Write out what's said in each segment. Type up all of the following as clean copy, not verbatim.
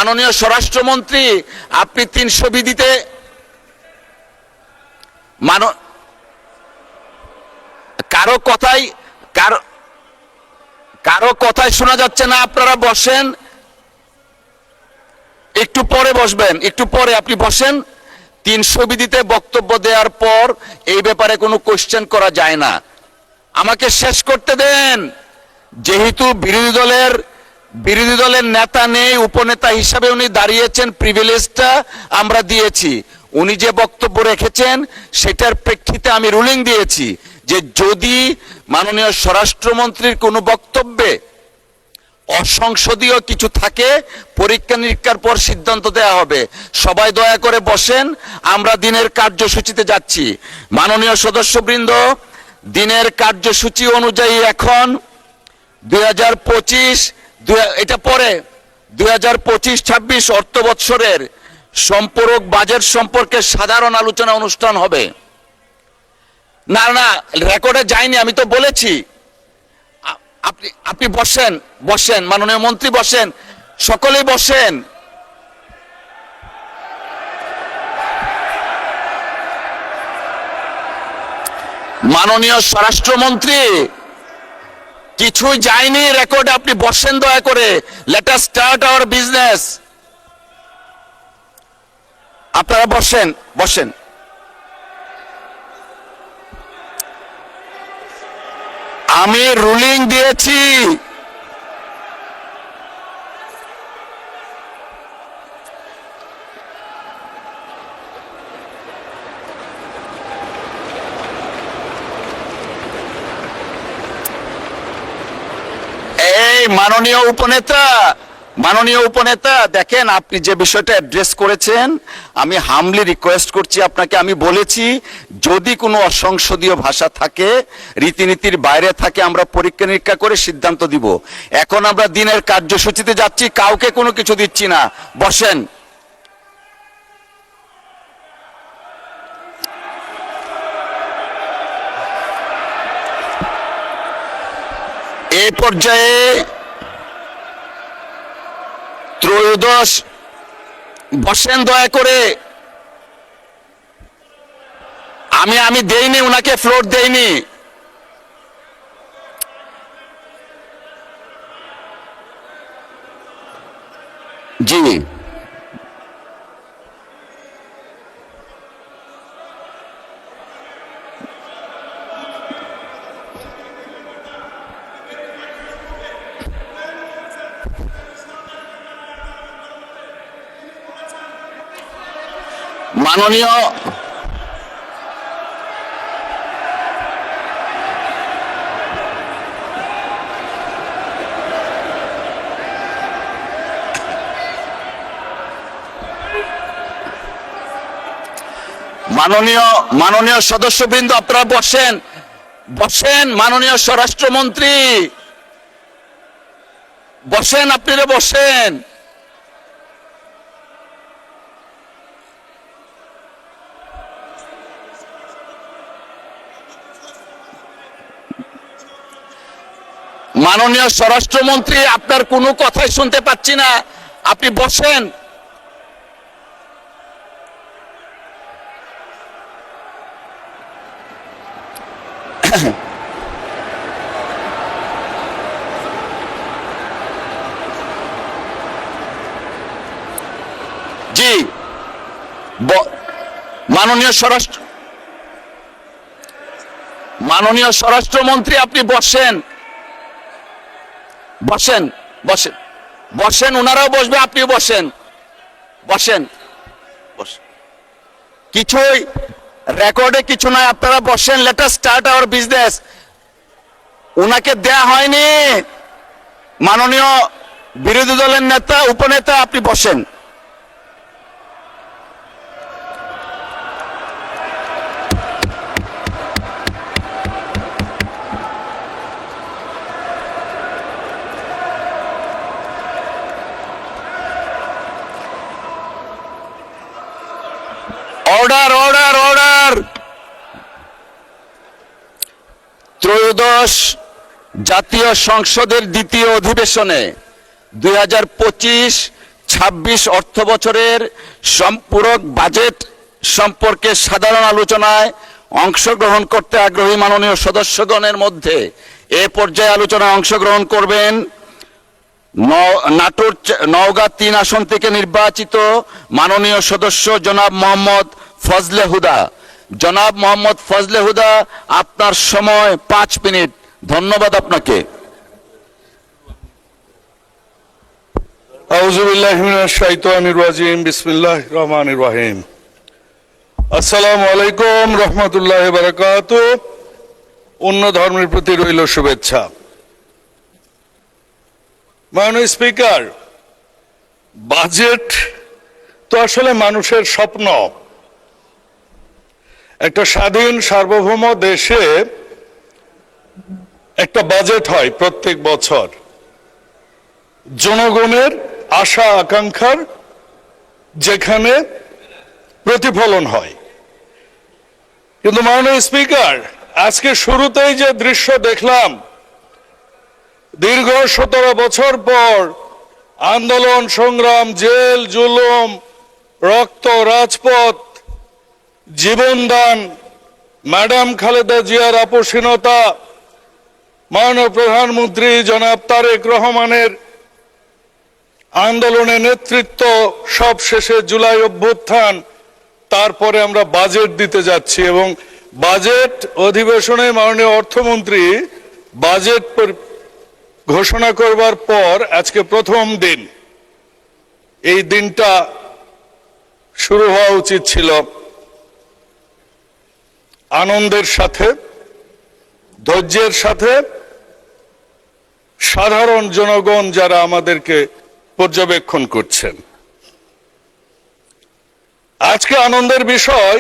মাননীয় স্বরাষ্ট্রমন্ত্রী, আপনি 300 বিধিতে কারো কথাই শোনা যাচ্ছে না। আপনারা বসেন, একটু পরে বসবেন, একটু পরে আপনি বসেন। 300 বিধিতে বক্তব্য দেওয়ার পর এই ব্যাপারে কোনো কোশ্চেন করা যায় না। আমাকে শেষ করতে দেন। যেহেতু বিরোধী দলের নেতা নেই, উপনেতা হিসাবে উনি দাঁড়িয়েছেন, প্রিভিলেজটা আমরা দিয়েছি। উনি যে বক্তব্য রেখেছেন সেটার প্রেক্ষিতে আমি রুলিং দিয়েছি যে যদি মাননীয় স্বরাষ্ট্রমন্ত্রীর কোনো বক্তব্যে অসংসদীয় কিছু থাকে পরীক্ষা নিরীক্ষার পর সিদ্ধান্ত দেওয়া হবে। সবাই দয়া করে বসেন, আমরা দিনের কার্যসূচিতে যাচ্ছি। মাননীয় সদস্যবৃন্দ, দিনের কার্যসূচি অনুযায়ী এখন 2025 এটা পরে 2025-26 অর্থ বৎসরের সম্পূরক বাজেট সম্পর্কে সাধারণ আলোচনা অনুষ্ঠান হবে। না না, রেকর্ডে যায়নি, আমি তো বলেছি। আপনি বসেন, মাননীয় মন্ত্রী বসেন, সকলেই বসেন। মাননীয় স্বরাষ্ট্রমন্ত্রী, কিছুই যায়নি রেকর্ডে, আপনি বসেন দয়া করে। Let us start our business. আপনারা বসেন। আমি রুলিং দিয়েছি। এই মাননীয় উপনেতা, দেখেন আপনি যে বিষয়টা অ্যাড্রেস করেছেন, আমি হামলি রিকোয়েস্ট করছি আপনাকে। আমি বলেছি যদি কোনো অসংসদীয় ভাষা থাকে, রীতিনীতির বাইরে থাকে, আমরা পরীক্ষা নিরীক্ষা করে সিদ্ধান্ত দিব। এখন আমরা দিনের কার্যসূচিতে যাচ্ছি, কাউকে কোনো কিছু দিচ্ছি না। বসেন। এই পর্যায়ে ত্রয়োদশ, বসেন দয়া করে। আমি দেইনি, উনাকে ফ্লোর দেইনি। জি, মাননীয় সদস্যবৃন্দ, আপনারা বসেন। মাননীয় স্বরাষ্ট্রমন্ত্রী বসেন, আপনারা বসেন। মাননীয় স্বরাষ্ট্রমন্ত্রী, আপনার কোনো কথাই শুনতে পাচ্ছি না, আপনি বসেন। জি, মাননীয় স্বরাষ্ট্রমন্ত্রী, আপনি বসেন। ওনারাও বসবে, আপনিও বসেন। কিছুই রেকর্ডে কিছু নাই, আপনারা বসেন। Let us start our business. উনাকে দেয়া হয়নি। মাননীয় বিরোধী দলের নেতা, উপনেতা, আপনি বসেন। অর্ডার। ত্রয়োদশ জাতীয় সংসদের দ্বিতীয় অধিবেশনে 2025-26 ২০২৫-২৬ অর্থ বছরের সম্পূরক বাজেট সম্পর্কে সাধারণ আলোচনায় অংশগ্রহণ করতে আগ্রহী মাননীয় সদস্যগণের মধ্যে এ পর্যায়ে আলোচনায় অংশগ্রহণ করবেন নওগাঁ ৩ আসন থেকে নির্বাচিত মাননীয় সদস্য জনাব মোহাম্মদ ফজলে হুদা। জনাব মোহাম্মদ ফজলে হুদা, আপনার সময় 5 মিনিট। ধন্যবাদ আপনাকে। আউযু বিল্লাহি মিনাশ শাইতানির রাজিম, বিসমিল্লাহির রহমানির রহিম। আসসালামু আলাইকুম রহমতুল্লাহি ওয়া বারাকাতুহু। অন্য ধর্মের প্রতি রইল শুভেচ্ছা। মাননীয় স্পিকার, বাজেট তো আসলে মানুষের স্বপ্ন। একটা স্বাধীন সার্বভৌম দেশে একটা বাজেট হয় প্রত্যেক বছর, জনগণের আশা আকাঙ্ক্ষার যেখানে প্রতিফলন হয়। কিন্তু মাননীয় স্পিকার, আজকে শুরুতেই যে দৃশ্য দেখলাম, দীর্ঘ 17 বছর পর আন্দোলন সংগ্রাম, জেল জুলুম, রক্ত, রাজপথ, জীবনদান, ম্যাডাম খালেদা জিয়ার আপোষহীনতা, মাননীয় প্রধানমন্ত্রী জনাব তারেক রহমানের আন্দোলনে নেতৃত্ব, সব শেষে জুলাই অভ্যুত্থান, তারপরে আমরা বাজেট দিতে যাচ্ছি। এবং বাজেট অধিবেশনে মাননীয় অর্থমন্ত্রী বাজেট ঘোষণা করবার পর আজকে প্রথম দিন। এই দিনটা শুরু হওয়া উচিত ছিল আনন্দের সাথে, ধৈর্যের সাথে। সাধারণ জনগণ যারা আমাদেরকে পর্যবেক্ষণ করছেন, আজকে আনন্দের বিষয়,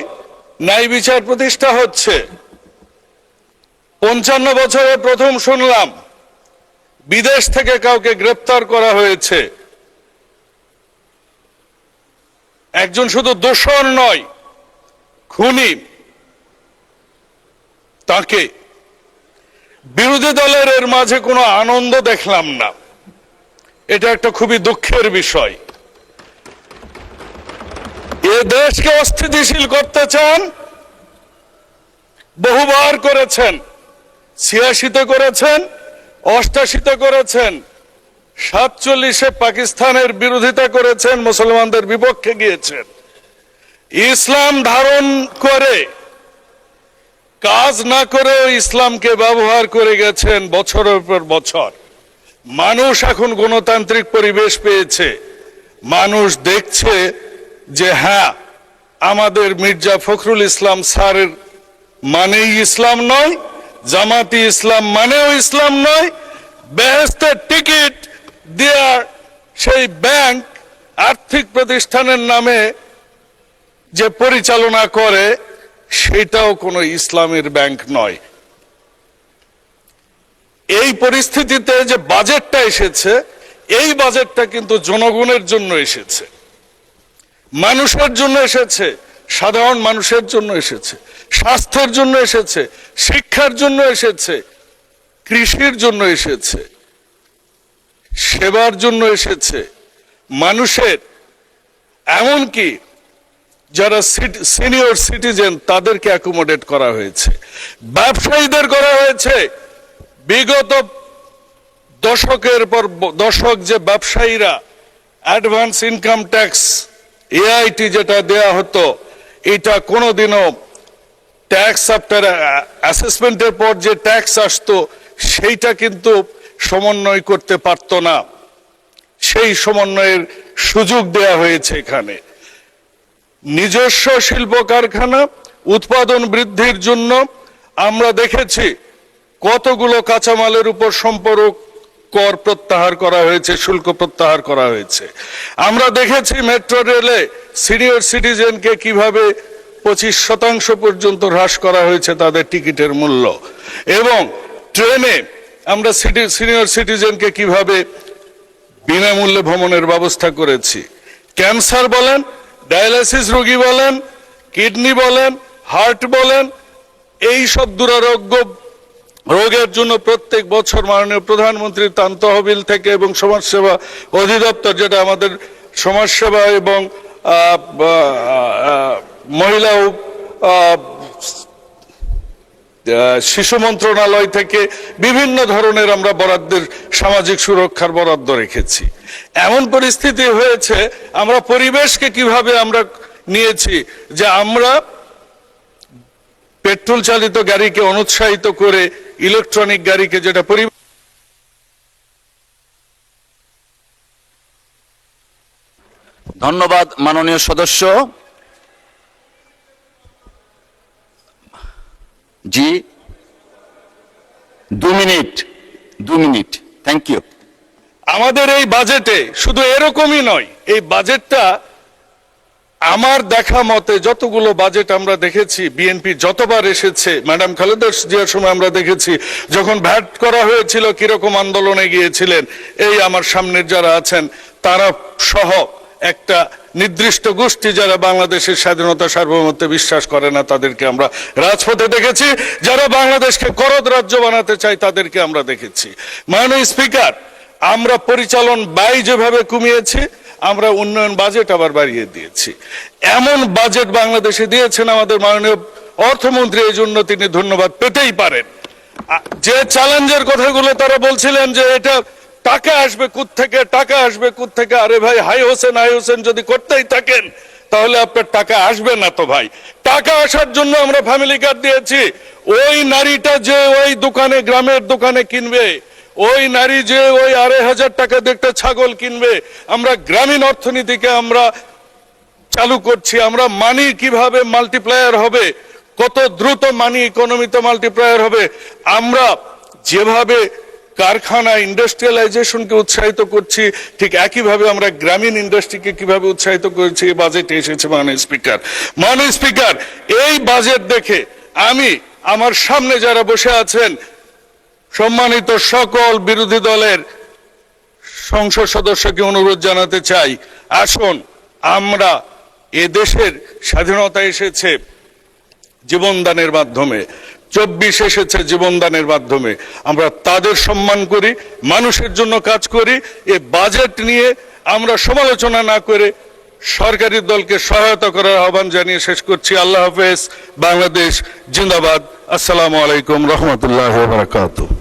ন্যায় বিচার প্রতিষ্ঠা হচ্ছে। 55 বছরে প্রথম শুনলাম বিদেশ থেকে কাউকে গ্রেপ্তার করা হয়েছে। একজন শুধু দোষর নয়, খুনি। তাকে বিরোধী দলের এর মাঝে কোনো আনন্দ দেখলাম না। এটা একটা খুবই দুঃখের বিষয়। এ দেশকে অস্থিতিশীল করতে চান, বহুবার করেছেন। 86-তে করেছেন, 88-তে করেছেন, 47-এ পাকিস্তানের বিরোধিতা করেছেন, মুসলমানদের বিপক্ষে গিয়েছেন। ইসলাম ধারণ করে কাজ না করেও ইসলামকে ব্যবহার করে গেছেন বছরের পর বছর। মানুষ এখন গণতান্ত্রিক পরিবেশ পেয়েছে। মানুষ দেখছে যে হ্যাঁ, আমাদের মির্জা ফখরুল ইসলাম স্যারের মানেই ইসলাম নয়, জামাতি ইসলাম মানেও ইসলাম নয়। বেহেশতের টিকিট দেওয়ার সেই ব্যাংক, আর্থিক প্রতিষ্ঠানের নামে যে পরিচালনা করে, সেটাও কোনো ইসলামের ব্যাংক নয়। এই পরিস্থিতিতে যে বাজেটটা এসেছে, এই বাজেটটা কিন্তু জনগণের জন্য এসেছে, মানুষের জন্য এসেছে, সাধারণ মানুষের জন্য এসেছে, স্বাস্থ্যের জন্য এসেছে, শিক্ষার জন্য এসেছে, কৃষির জন্য এসেছে, সেবার জন্য এসেছে। মানুষের, এমনকি যারা সিনিয়র সিটিজেন, তাদেরকে অ্যাকোমোডেট করা হয়েছে, ব্যবসায়ীদের করা হয়েছে। বিগত দশকের পর দশক যে ব্যবসায়ীরা অ্যাডভান্স ইনকাম ট্যাক্স, এআইটি যেটা দেয়া হতো, এটা কোনোদিনও ট্যাক্স আফটার অ্যাসেসমেন্টের পর যে ট্যাক্স আসতো, সেইটা কিন্তু সমন্বয় করতে পারত না। সেই সমন্বয়ের সুযোগ দেয়া হয়েছে এখানে। নিজস্ব শিল্প কারখানা উৎপাদন বৃদ্ধির জন্য আমরা দেখেছি কতগুলো কাঁচামালের উপর সম্পূরক কর প্রত্যাহার করা হয়েছে, শুল্ক প্রত্যাহার করা হয়েছে। আমরা দেখেছি মেট্রো রেলে সিনিয়র সিটিজেনকে কিভাবে 25% পর্যন্ত হ্রাস করা হয়েছে তাদের টিকিটের মূল্য, এবং ট্রেনে আমরা সিনিয়র সিটিজেনকে কিভাবে বিনামূল্যে ভ্রমণের ব্যবস্থা করেছি। ক্যান্সার বলেন, ডায়ালিসিস রোগী বলেন, কিডনি বলেন, হার্ট বলেন, এই সব দুরারোগ্য রোগের জন্য প্রত্যেক বছর মাননীয় প্রধানমন্ত্রীর ত্রাণ তহবিল থেকে এবং সমাজসেবা অধিদপ্তর, যেটা আমাদের সমাজসেবা এবং মহিলা ও শিশু মন্ত্রণালয় থেকে বিভিন্ন ধরনের আমরা বরাদ্দের সামাজিক সুরক্ষার বরাদ্দ রেখেছি। এমন পরিস্থিতি হয়েছে আমরা পরিবেশকে কিভাবে আমরা নিয়েছি যে আমরা পেট্রোল চালিত গাড়িকে অনুৎসাহিত করে ইলেকট্রনিক গাড়িকে, যেটা ধন্যবাদ মাননীয় সদস্য। জি 2 মিনিট থ্যাংক ইউ। আমাদের এই বাজেটে শুধু এরকমই নয়, এই বাজেটটা আমার দেখা মতে যতগুলো বাজেট আমরা দেখেছি, বিএনপি যতবার এসেছে, ম্যাডাম খালেদা জিয়ার সময় আমরা দেখেছি যখন ভ্যাট করা হয়েছিল কিরকম আন্দোলনে গিয়েছিলেন, এই আমার সামনের যারা আছেন তারা সহ একটা নির্দিষ্ট গোষ্ঠী যারা বাংলাদেশের স্বাধীনতা সার্বভৌমত্বে বিশ্বাস করে না তাদেরকে আমরা রাজপথে দেখেছি, যারা বাংলাদেশকে করদ রাজ্য বানাতে চায় তাদেরকে আমরা দেখেছি। মাননীয় স্পিকার, আমরা পরিচালন ব্যয় যেভাবে কমিয়েছি, আমরা উন্নয়ন বাজেট আবার বাড়িয়ে দিয়েছি। এমন বাজেট বাংলাদেশে দিয়েছেন আমাদের মাননীয় অর্থমন্ত্রী, এই জন্য তিনি ধন্যবাদ পেতেই পারেন। যে চ্যালেঞ্জের কথাগুলো তারা বলছিলেন যে এটা টাকা আসবে কোত্থেকে, টাকা আসবে কোত্থেকে, আরে ভাই হাই হোসেন যদি করতেই থাকেন তাহলে আপনার টাকা আসবে না তো ভাই। টাকা আসার জন্য আমরা ফ্যামিলি কার্ড দিয়েছি। ওই নারীটা যে ওই দোকানে, গ্রামের দোকানে কিনবে, ওই নারী যে ওই 2,500 টাকা দিয়ে একটা ছাগল কিনবে, আমরা গ্রামীণ অর্থনীতিকে আমরা চালু করছি। আমরা মানি কিভাবে মাল্টিপ্লায়ার হবে, কত দ্রুত মানি ইকোনমিতে মাল্টিপ্লায়ার হবে, আমরা যেভাবে কারখানা ইন্ডাস্ট্রিয়ালাইজেশনকে উৎসাহিত করছি, ঠিক একইভাবে আমরা গ্রামীণ ইন্ডাস্ট্রিকে কিভাবে উৎসাহিত করেছি এই বাজেটে এসেছে। মাননীয় স্পিকার, এই বাজেট দেখে আমি আমার সামনে যারা বসে আছেন সম্মানিত সকল বিরোধী দলের সংসদ সদস্যকে অনুরোধ জানাতে চাই, আসুন আমরা এদেশের স্বাধীনতা এসেছে জীবনদানের মাধ্যমে, 24 এসেছে জীবনদানের মাধ্যমে, আমরা তাদের সম্মান করি, মানুষের জন্য কাজ করি। এই বাজেট নিয়ে আমরা সমালোচনা না করে সরকারি দলকে সহায়তা করার আহ্বান জানিয়ে শেষ করছি। আল্লাহ হাফেজ। বাংলাদেশ জিন্দাবাদ। আসসালামু আলাইকুম রহমতুল্লাহ ওয়া বারাকাতুহু।